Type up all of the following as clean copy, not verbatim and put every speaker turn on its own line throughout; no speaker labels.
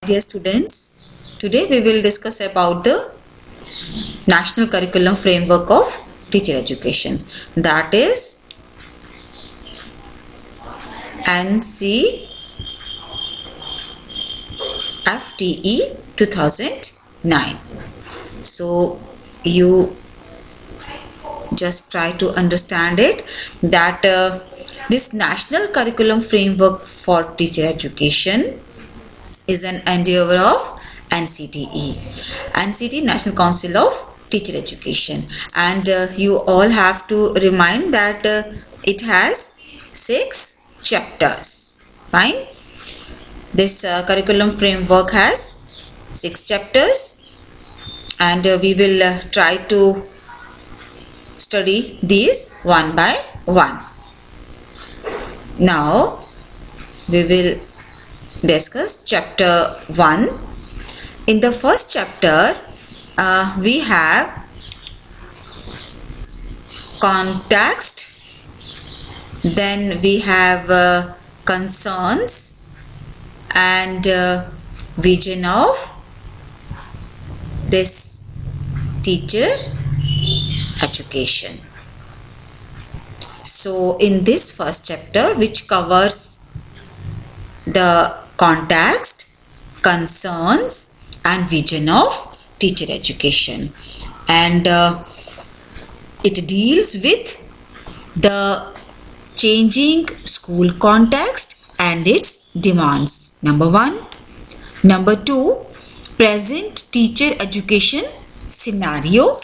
Dear students, today we will discuss about the National Curriculum Framework of Teacher Education, that is NCFTE 2009. So you just try to understand it that this National Curriculum Framework for Teacher Education is an endeavor of NCTE, National Council of Teacher Education, and you all have to remind that it has 6 chapters. Fine. This curriculum framework has 6 chapters, and we will try to study these one by one. Now we will discuss chapter 1. In the first chapter we have context, then we have concerns and vision of this teacher education. So in this first chapter, which covers the context, concerns and vision of teacher education, and it deals with the changing school context and its demands, number 1. Number 2, present teacher education scenario.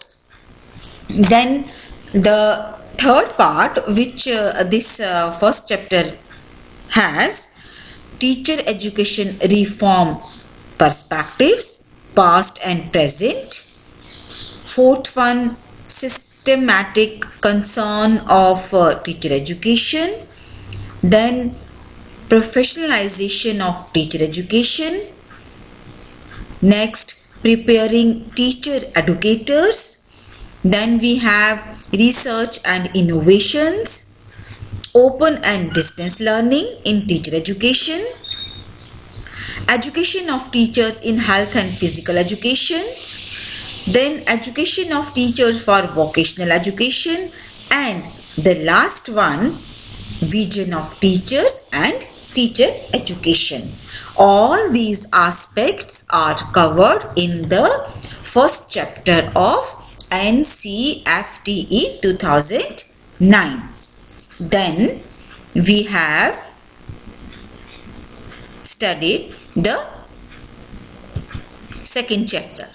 Then the third part, which this first chapter has, teacher education reform perspectives, past and present. Fourth one, systematic concern of teacher education. Then professionalization of teacher education. Next, preparing teacher educators. Then we have research and innovations, open and distance learning in teacher education, education of teachers in health and physical education, then education of teachers for vocational education, and the last one, vision of teachers and teacher education. All these aspects are covered in the first chapter of NCFTE 2009. Then we have studied the second chapter.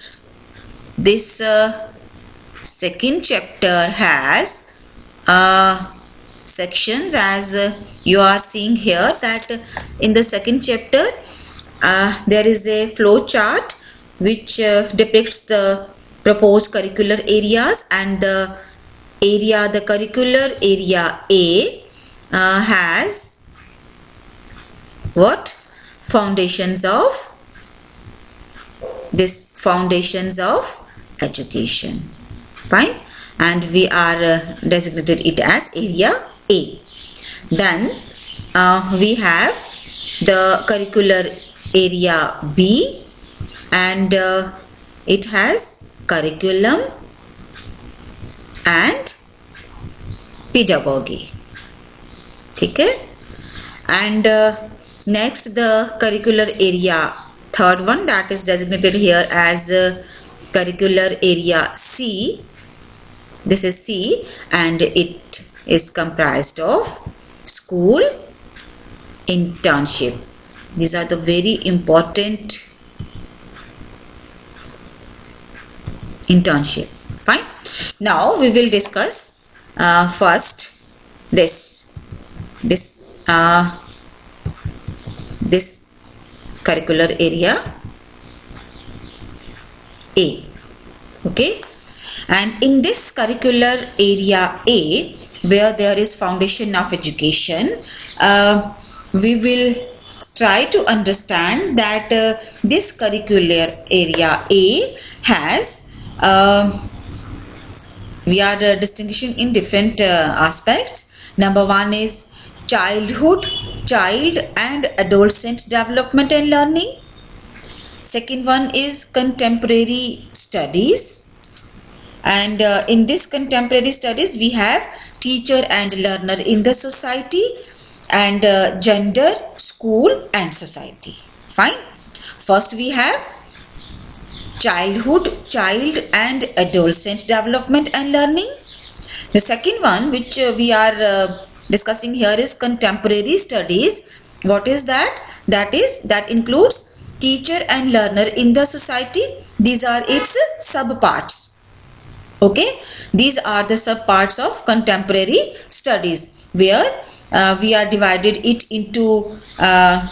This second chapter has sections, as you are seeing here, that in the second chapter there is a flow chart which depicts the proposed curricular areas, and the curricular area A has what? Foundations of education. Fine. And we are designated it as area A. Then we have the curricular area B, and it has curriculum and pedagogy. Okay? And next, the curricular area, third one, that is designated here as curricular area C. This is C, and it is comprised of school internship. These are the very important internship. Fine. Now we will discuss first this curricular area A. Okay. And in this curricular area A, where there is foundation of education, we will try to understand that this curricular area A has we are distinguishing in different aspects. Number 1 is child and adolescent development and learning. Second one is contemporary studies. And in this contemporary studies, we have teacher and learner in the society, and gender, school and society. Fine. First we have childhood, child and adolescent development and learning. The second one which we are discussing here is contemporary studies. What is that? That includes teacher and learner in the society. These are its subparts. Okay, these are the subparts of contemporary studies, where we are divided it into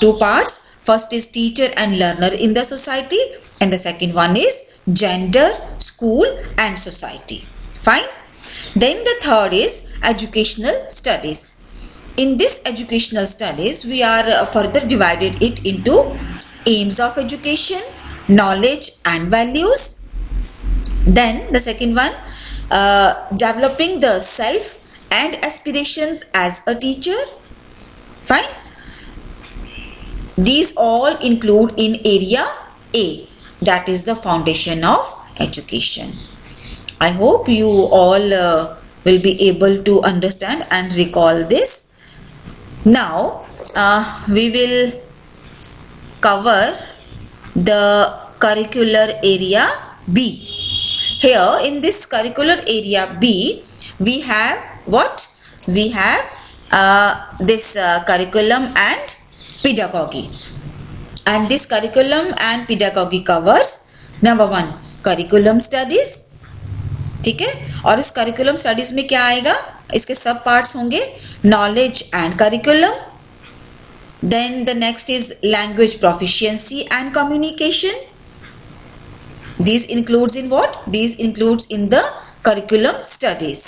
two parts. First is teacher and learner in the society, and the second one is gender, school and society. Fine. Then the third is educational studies. In this educational studies, we are further divided it into aims of education, knowledge and values. Then the second one, developing the self and aspirations as a teacher. Fine. These all include in area A, that is the foundation of education. I hope you all will be able to understand and recall this. Now we will cover the curricular area B. Here in this curricular area B, we have what? We have this curriculum and pedagogy. And this curriculum and pedagogy covers number one, curriculum studies. ठीक है, और इस curriculum studies में क्या आएगा? इसके सब parts होंगे knowledge and curriculum. Then the next is language proficiency and communication. These includes in what? These includes in the curriculum studies.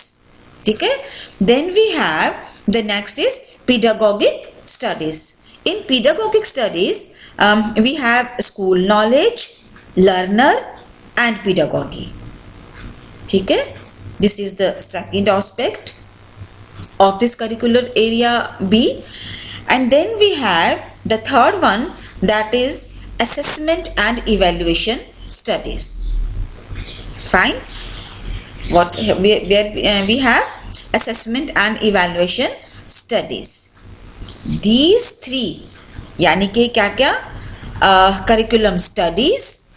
ठीक है. Then we have the next is pedagogic studies. In pedagogic studies, we have school knowledge, learner and pedagogy. ठीक है. This is the second aspect of this curricular area B. And then we have the third one, that is assessment and evaluation studies. Fine. Where we have assessment and evaluation studies. These three, यानी कि क्या क्या, curriculum studies,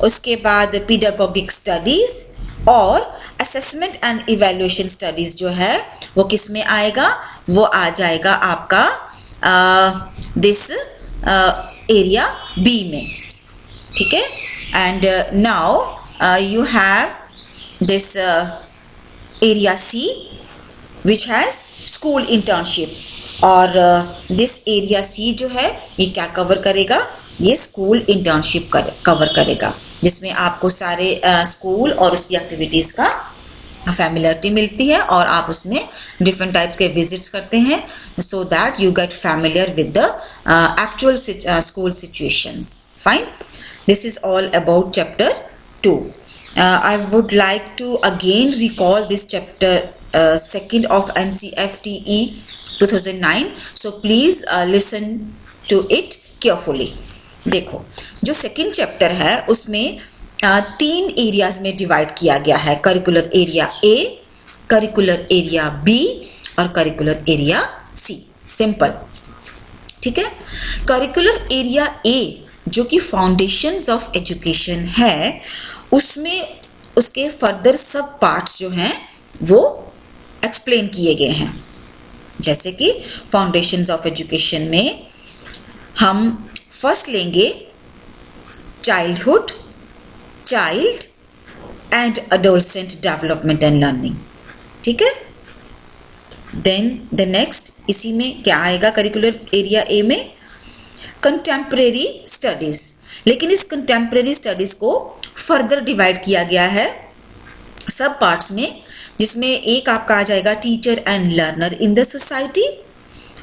उसके बाद pedagogic studies और assessment and evaluation studies जो है वो किस में आएगा? वो आ जाएगा आपका this area B में. ठीक है. And now you have this area C which has school internship. और दिस एरिया सी जो है ये क्या कवर करेगा? ये स्कूल इंटर्नशिप कवर करेगा, जिसमें आपको सारे स्कूल और उसकी एक्टिविटीज़ का फैमिलियरिटी मिलती है और आप उसमें डिफरेंट टाइप्स के विजिट्स करते हैं, so that you get familiar with the actual school situations. Fine. This is all about chapter 2. I would like to again recall this chapter 2nd of NCFTE 2009. So please listen to it carefully. देखो, जो second chapter है उसमें 3 areas में divide किया गया है. Curricular area A, curricular area B और curricular area C. Simple. ठीक है. करिकुलर एरिया ए जो कि फाउंडेशंस ऑफ एजुकेशन है, उसमें उसके फर्दर सब पार्ट्स जो हैं वो एक्सप्लेन किए गए हैं. जैसे कि फाउंडेशंस ऑफ एजुकेशन में हम फर्स्ट लेंगे childhood, child and adolescent development and learning. ठीक है. देन द नेक्स्ट इसी में क्या आएगा? करिकुलर एरिया ए में कंटेम्परेरी स्टडीज. लेकिन इस कंटेम्परेरी स्टडीज को फर्दर डिवाइड किया गया है सब पार्ट्स में, जिसमें एक आपका आ जाएगा teacher and learner in the society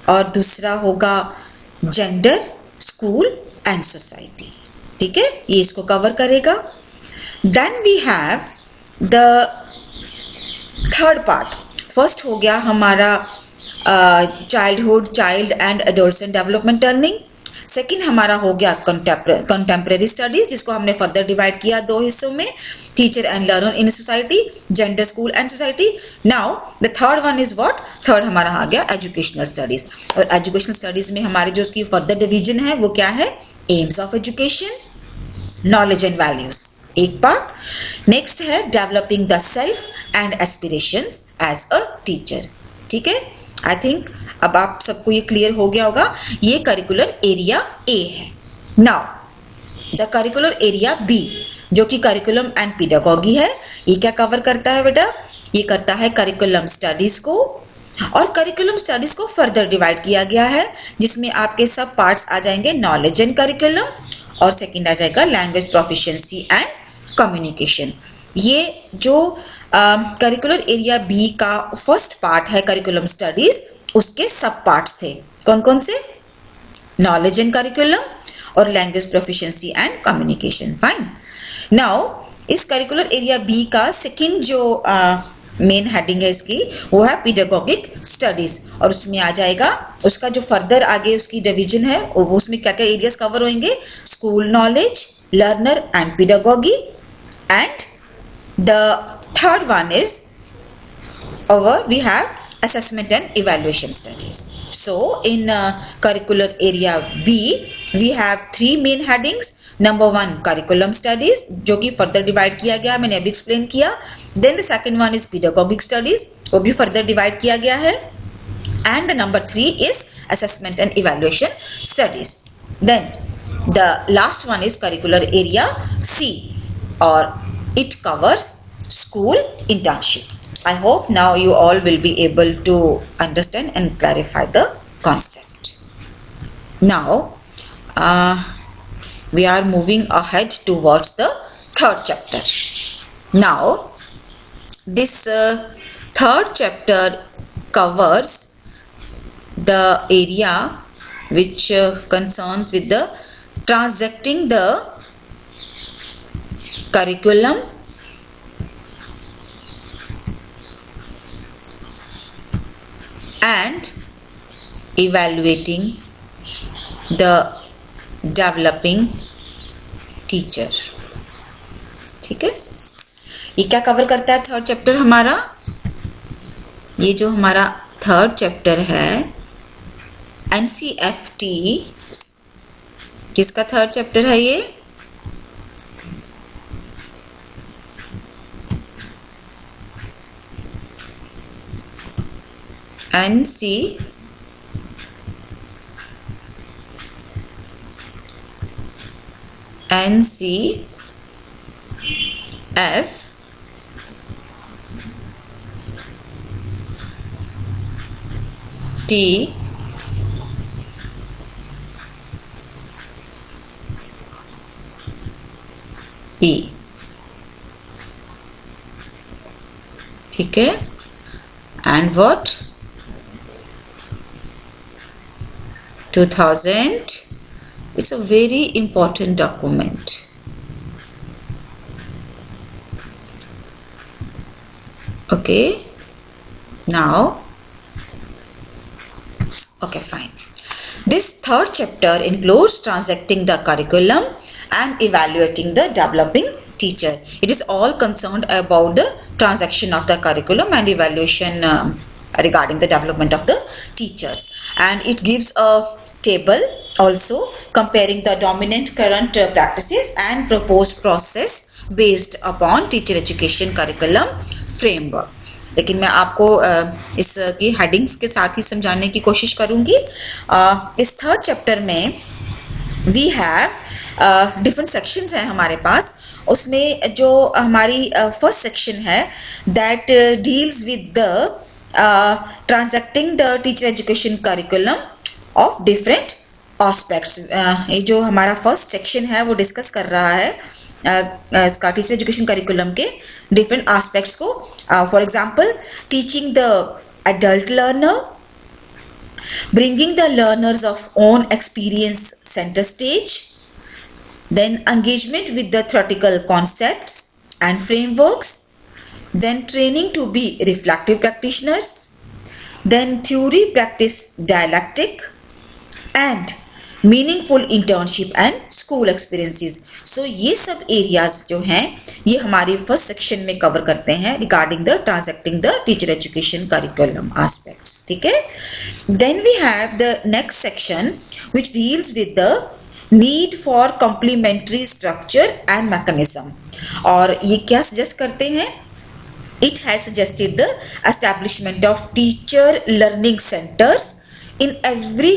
और दूसरा होगा जेंडर, स्कूल एंड सोसाइटी. ठीक है. ये इसको कवर करेगा. Then we have the third part. First हो गया हमारा childhood, child and adolescent development learning. Second हमारा हो गया कंटेम्प्रेरी स्टडीज, जिसको हमने फर्दर डिवाइड किया दो हिस्सों में, teacher and learner in society, gender, school and society. Now the third one is what, third हमारा आ गया एजुकेशनल स्टडीज. और एजुकेशनल स्टडीज में हमारी जो उसकी फर्दर डिवीजन है वो क्या है, aims of education, knowledge and values एक पार्ट. नेक्स्ट है developing the self and aspirations as a teacher. ठीक है, आई थिंक अब आप सबको ये क्लियर हो गया होगा. ये करिकुलर एरिया ए है. Now the curricular area B, जो कि करिकुलम एंड पेडागोगी है, ये क्या कवर करता है बेटा, ये करता है करिकुलम स्टडीज को. और करिकुलम स्टडीज को फर्दर डिवाइड किया गया है, जिसमें आपके सब पार्ट्स आ जाएंगे, नॉलेज एंड करिकुलम, और सेकंड आ जाएगा लैंग्वेज प्रोफिशिएंसी एंड कम्युनिकेशन. ये जो करिकुलर एरिया बी का फर्स्ट पार्ट है करिकुलम स्टडीज, उसके सब पार्ट्स थे. कौन कौन से, नॉलेज एंड करिकुलम और language proficiency and communication. Fine. Now इस करिकुलर एरिया बी का सेकंड जो मेन हेडिंग है इसकी, वो है पेडागोगिक स्टडीज. और उसमें आ जाएगा उसका जो फर्दर आगे उसकी डिवीजन है, उसमें क्या क्या एरियाज कवर होंगे, school knowledge, learner and pedagogy. And the third one is we have assessment and evaluation studies. So in curricular area B we have three main headings. Number one, curriculum studies, जो कि further divide किया गया, मैंने अभी explain किया. Then the second one is pedagogic studies, वो भी further divide किया गया है. And the number three is assessment and evaluation studies. Then the last one is curricular area C, or it covers school internship. I hope now you all will be able to understand and clarify the concept. Now we are moving ahead towards the third chapter. Now this third chapter covers the area which concerns with the transacting the curriculum and evaluating the developing teacher. ठीक है, ये क्या cover करता है third chapter हमारा, ये जो हमारा थर्ड चैप्टर है NCFT, किसका थर्ड चैप्टर है ये, NCFT E. ठीक है, and what 2000, it's a very important document. Okay, now okay, fine. This third chapter includes transacting the curriculum and evaluating the developing teacher. It is all concerned about the transaction of the curriculum and evaluation regarding the development of the teachers, and it gives a table also comparing the dominant current practices and proposed process based upon teacher education curriculum framework. लेकिन मैं आपको इसकी headings के साथ ही समझाने की कोशिश करूंगी. इस थर्ड चैप्टर में वी हैव डिफरेंट सेक्शंस हैं हमारे पास. उसमें जो हमारी फर्स्ट सेक्शन है that deals with the transacting the teacher education curriculum of different aspects. ये जो हमारा फर्स्ट सेक्शन है वो डिस्कस कर रहा है इसका टीचर एजुकेशन करिकुलम के डिफरेंट एस्पेक्ट्स को. For example, teaching the adult learner, bringing the learners of own experience center stage, then engagement with the theoretical concepts and frameworks, then training to be reflective practitioners, then theory practice dialectic, and meaningful internship and school experiences. So ये सब areas जो हैं ये हमारे first section में cover करते हैं regarding the transacting the teacher education curriculum aspects, ठीक है। Then we have the next section which deals with the need for complementary structure and mechanism. और ये क्या सजेस्ट करते हैं? It has suggested the establishment of teacher learning centers in every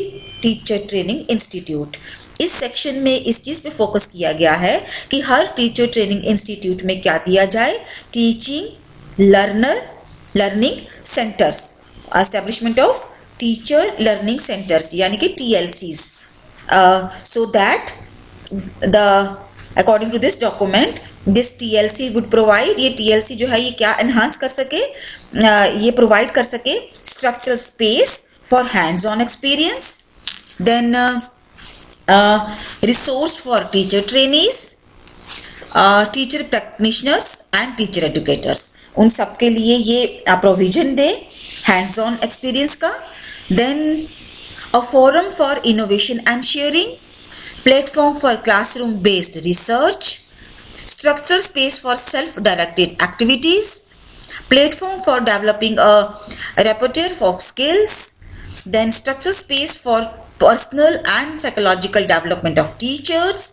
teacher training institute. इस section में इस चीज़ पे focus किया गया है कि हर टीचर ट्रेनिंग इंस्टीट्यूट में क्या दिया जाए? Teaching learning centres, establishment of teacher learning centres यानी कि TLCs, so that the according to this document this TLC would provide, ये TLC जो है ये क्या एनहांस कर सके? ये प्रोवाइड कर सके structural space for hands on experience, then resource for teacher trainees, teacher practitioners and teacher educators, उन सब के लिए ये प्रोविजन दे हैंड्स ऑन एक्सपीरियंस का। Then a forum for innovation and sharing, platform for classroom based research, structure space for self-directed activities, platform for developing a repertoire of skills, then structure space for personal and psychological development of teachers,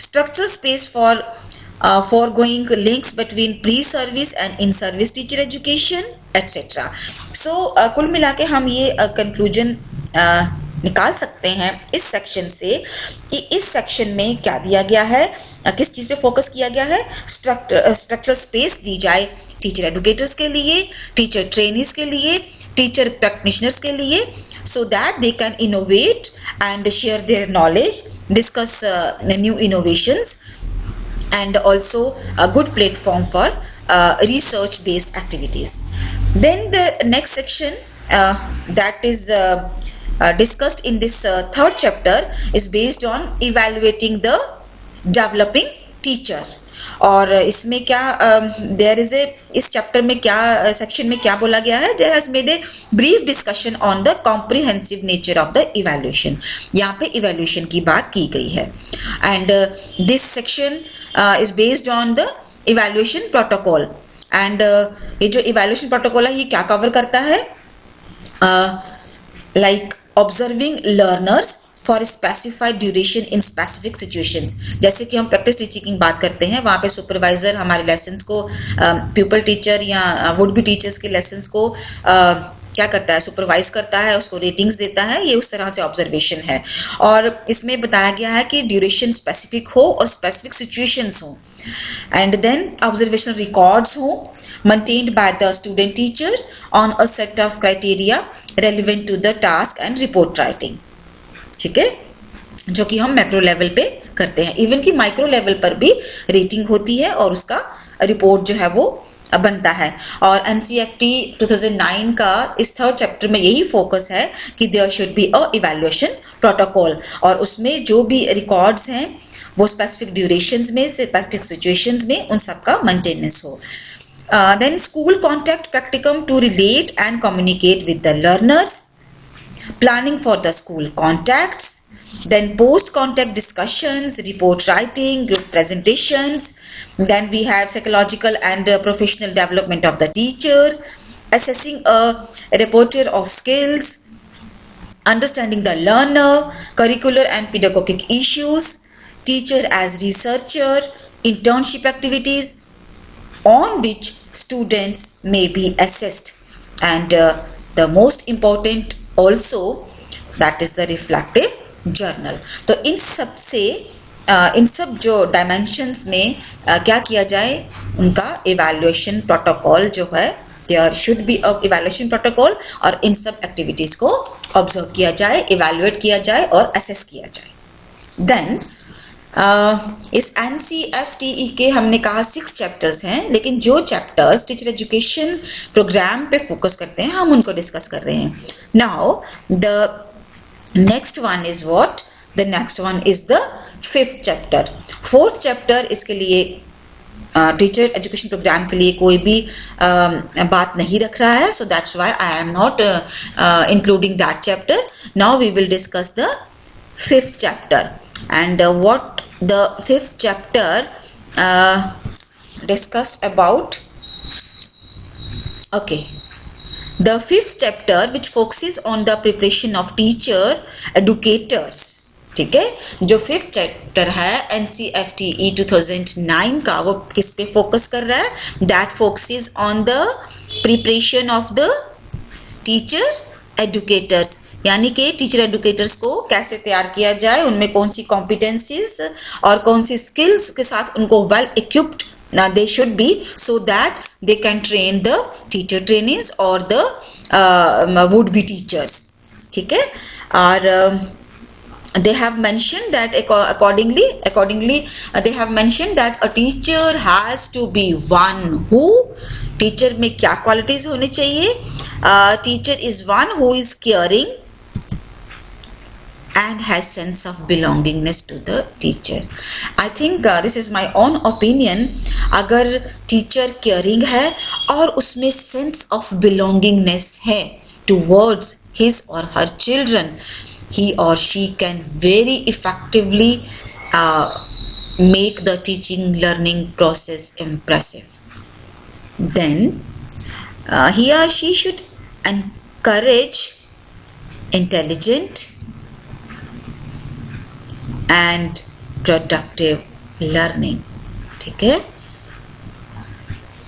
structure space for foregoing links between pre-service and in-service teacher education, etc. So कुल मिला के हम ये conclusion निकाल सकते हैं इस section से कि इस सेक्शन में क्या दिया गया है, किस चीज़ पे फोकस किया गया है? स्ट्रक्चरल स्पेस दी जाए टीचर एजुकेटर्स के लिए, टीचर ट्रेनीज के लिए, टीचर प्रैक्टिशनर्स के लिए, so that they can innovate and share their knowledge, discuss new innovations and also a good platform for research based activities. Then the next section that is discussed in this third chapter is based on evaluating the developing teacher. और इसमें क्या there is a, इस chapter में क्या section में क्या बोला गया है? There has made a brief discussion on the comprehensive nature of the evaluation. यहाँ पे इवैल्यूएशन की बात की गई है and this section is based on the evaluation protocol एंड ये जो इवैल्यूएशन प्रोटोकॉल है ये क्या कवर करता है? Like observing learners for specified duration in specific situations. जैसे कि हम प्रैक्टिस टीचिंग की बात करते हैं, वहाँ पे सुपरवाइजर हमारे लेसन्स को प्यूपल टीचर या वुड बी टीचर्स के लेसन्स को क्या करता है? सुपरवाइज करता है, उसको रेटिंग्स देता है। ये उस तरह से ऑब्जर्वेशन है और इसमें बताया गया है कि ड्यूरेशन स्पेसिफिक हो और स्पेसिफिक सिचुएशंस हो एंड देन ऑब्जर्वेशनल रिकॉर्ड्स हो maintained by the student teachers on a set of criteria relevant to the task and report writing. ठीक है, जो कि हम मैक्रो लेवल पे करते हैं। इवन कि माइक्रो लेवल पर भी रेटिंग होती है और उसका रिपोर्ट जो है वो बनता है। और NCFT 2009 का इस थर्ड चैप्टर में यही फोकस है कि there should be a evaluation protocol और उसमें जो भी रिकॉर्ड्स हैं वो स्पेसिफिक ड्यूरेशंस में, स्पेसिफिक सिचुएशंस में उन सब का मेंटेनेंस हो। Then school contact practicum to relate and communicate with the learners, planning for the school contacts, then post contact discussions, report writing, group presentations, then we have psychological and professional development of the teacher, assessing a repertoire of skills, understanding the learner, curricular and pedagogic issues, teacher as researcher, internship activities on which students may be assessed and the most important also that is the reflective journal. तो इन सब से इन सब जो dimensions में क्या किया जाए? उनका इवैल्यूएशन प्रोटोकॉल जो है, there should be a evaluation protocol और इन सब एक्टिविटीज को ऑब्जर्व किया जाए, इवैल्यूएट किया जाए और असेस किया जाए। देन इस NCFTE के हमने कहा 6 चैप्टर्स हैं, लेकिन जो चैप्टर्स टीचर एजुकेशन प्रोग्राम पे फोकस करते हैं हम उनको डिस्कस कर रहे हैं। Now the next one is what? The next one is the 5th chapter. 4th chapter इसके लिए टीचर एजुकेशन प्रोग्राम के लिए कोई भी बात नहीं रख रहा है, so that's why I am not including that chapter. Now we will discuss the fifth chapter, and what the fifth chapter discussed about. Okay, the fifth chapter which focuses on the preparation of teacher educators. ठीक है, जो fifth chapter है NCFTE 2009 का, वो किस पे focus कर रहा है? That focuses on the preparation of the teacher educators, यानी कि टीचर एडुकेटर्स को कैसे तैयार किया जाए, उनमें कौन सी कॉम्पिटेंसीज और कौन सी स्किल्स के साथ उनको well equipped they should be, so that they can train the teacher trainees or the would be teachers. ठीक है, और they have mentioned that accordingly they have mentioned that a teacher has to be one who, teacher में क्या qualities होने चाहिए? Teacher is one who is caring and has sense of belongingness to the teacher. I think this is my own opinion. अगर teacher caring है और उसमें sense of belongingness है towards his or her children, he or she can very effectively make the teaching learning process impressive. Then he or she should encourage intelligent and productive learning. ठीक है,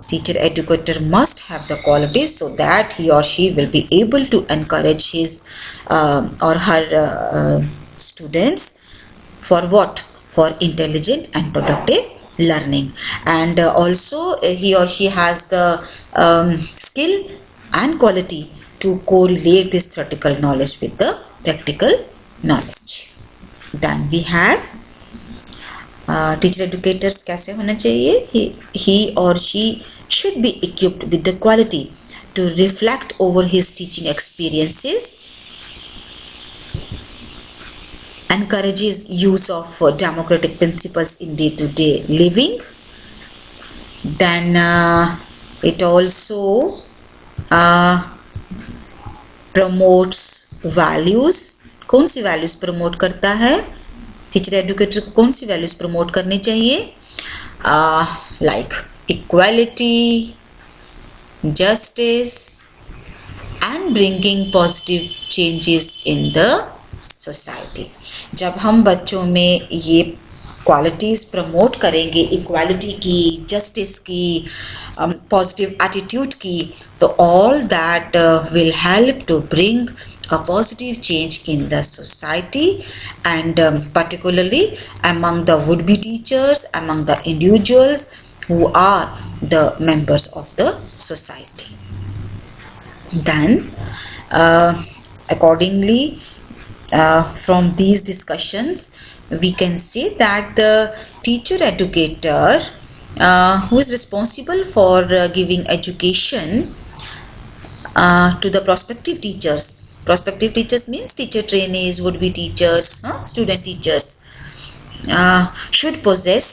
teacher educator must have the qualities so that he or she will be able to encourage his or her students for what? For intelligent and productive learning, and also he or she has the skill and quality to correlate this theoretical knowledge with the practical knowledge. Then we have teacher educators कैसे होना चाहिए? He or she should be equipped with the quality to reflect over his teaching experiences, encourages use of democratic principles in day-to-day living. Then it also promotes values. कौन सी values promote करता है? Teacher educator को कौन सी values promote करनी चाहिए? Like equality, justice and bringing positive changes in the society. जब हम बच्चों में ये क्वालिटीज़ प्रमोट करेंगे, इक्वालिटी की, जस्टिस की, पॉजिटिव एटीट्यूड की, तो all that will help to bring a positive change in the society, and particularly among the would-be teachers, among the individuals who are the members of the society. Then accordingly from these discussions we can say that the teacher educator who is responsible for giving education to the prospective teachers means teacher trainees, would be teachers, student teachers, should possess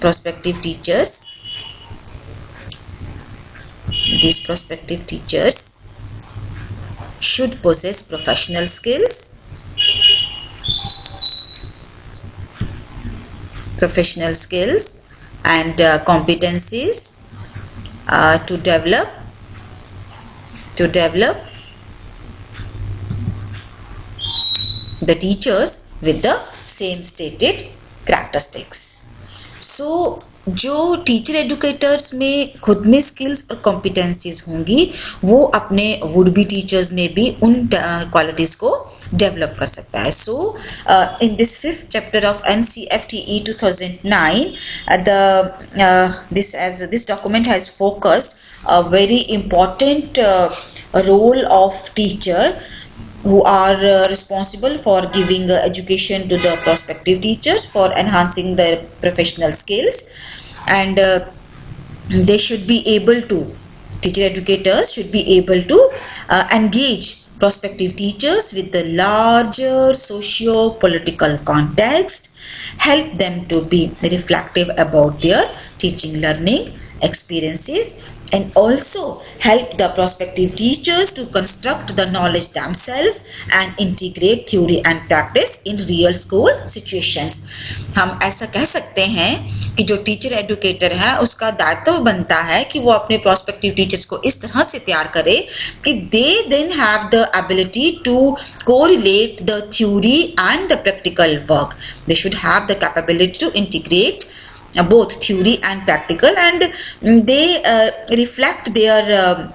prospective teachers. These prospective teachers should possess professional skills, and competencies to develop the teachers with the same stated characteristics. So जो teacher educators में खुद में skills और competencies होंगी, वो अपने would be teachers में भी उन क्वालिटीज़ को डेवलप कर सकता है. So in this fifth chapter of NCFTE 2009 this document has focused a very important role of teacher who are responsible for giving education to the prospective teachers for enhancing their professional skills, and they should be able to, teacher educators should be able to engage prospective teachers with the larger socio-political context, help them to be reflective about their teaching learning experiences, and also help the prospective teachers to construct the knowledge themselves and integrate theory and practice in real school situations. हम ऐसा कह सकते हैं कि जो teacher educator है उसका दायित्व बनता है कि वो अपने prospective teachers को इस तरह से तैयार करे कि they then have the ability to correlate the theory and the practical work. They should have the capability to integrate both theory and practical, and they reflect their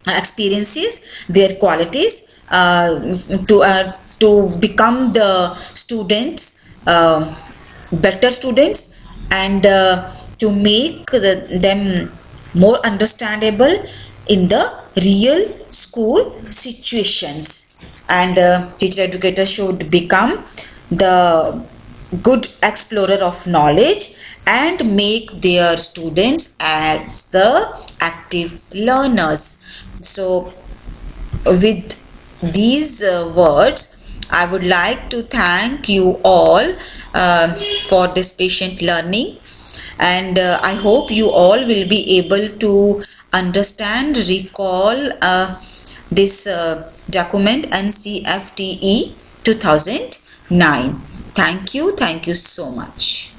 experiences, their qualities to become the students better students, and to make them more understandable in the real school situations. And teacher educator should become the good explorer of knowledge and make their students as the active learners. So with these words, I would like to thank you all for this patient learning, and I hope you all will be able to understand, recall this document NCFTE 2009. Thank you so much.